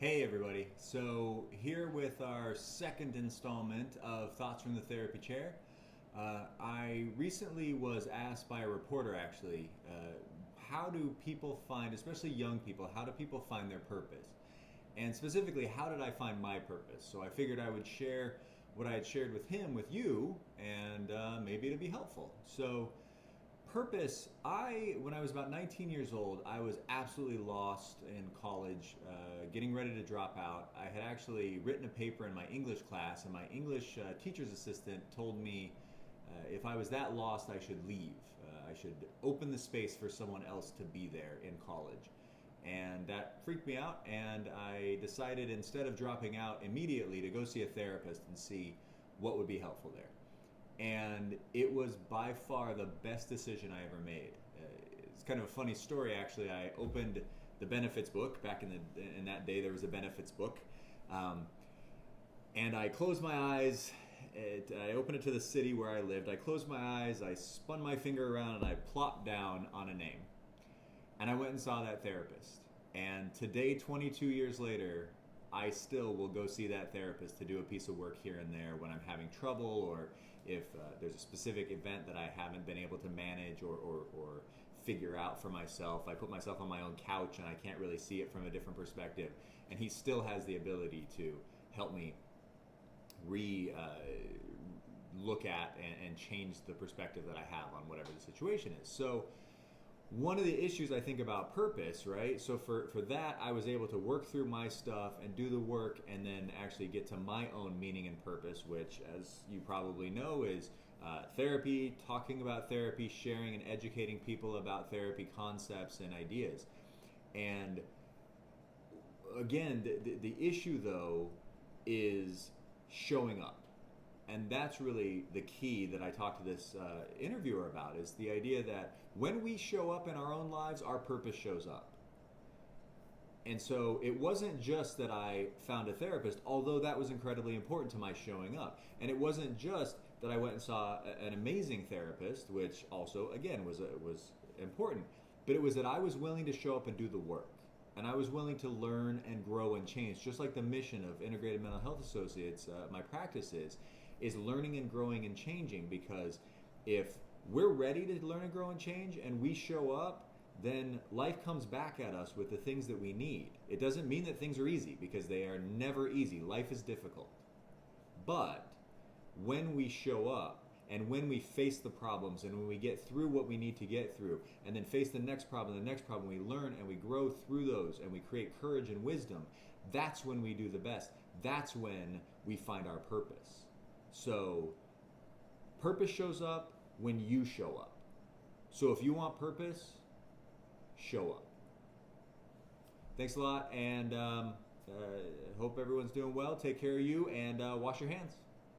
Hey everybody. So here with our second installment of Thoughts from the Therapy Chair. I recently was asked by a reporter actually, how do people find, especially young people, how do people find their purpose? And specifically, how did I find my purpose? So I figured I would share what I had shared with him with you, and maybe it'd be helpful. So purpose, when I was about 19 years old, I was absolutely lost in college, getting ready to drop out. I had actually written a paper in my English class, and my English teacher's assistant told me if I was that lost, I should leave. I should open the space for someone else to be there in college. And that freaked me out, and I decided instead of dropping out immediately to go see a therapist and see what would be helpful there. And it was by far the best decision I ever made. It's kind of a funny story, actually. I opened the benefits book back in that day. There was a benefits book, and I closed my eyes. I opened it to the city where I lived. I closed my eyes. I spun my finger around, and I plopped down on a name. And I went and saw that therapist. And today, 22 years later, I still will go see that therapist to do a piece of work here and there when I'm having trouble, or if there's a specific event that I haven't been able to manage or figure out for myself. I put myself on my own couch and I can't really see it from a different perspective. And he still has the ability to help me look at and change the perspective that I have on whatever the situation is. So one of the issues I think about purpose, right? So for that, I was able to work through my stuff and do the work and then actually get to my own meaning and purpose, which, as you probably know, is therapy, talking about therapy, sharing and educating people about therapy concepts and ideas. And again, the issue, though, is showing up. And that's really the key that I talked to this interviewer about, is the idea that when we show up in our own lives, our purpose shows up. And so it wasn't just that I found a therapist, although that was incredibly important to my showing up. And it wasn't just that I went and saw an amazing therapist, which also, again, was important. But it was that I was willing to show up and do the work. And I was willing to learn and grow and change, just like the mission of Integrated Mental Health Associates, my practice is learning and growing and changing. Because if we're ready to learn and grow and change and we show up, then life comes back at us with the things that we need. It doesn't mean that things are easy, because they are never easy. Life is difficult. But when we show up and when we face the problems and when we get through what we need to get through and then face the next problem, we learn and we grow through those and we create courage and wisdom, that's when we do the best. That's when we find our purpose. So purpose shows up when you show up. So if you want purpose, show up. Thanks a lot, and hope everyone's doing well. Take care of you, and wash your hands.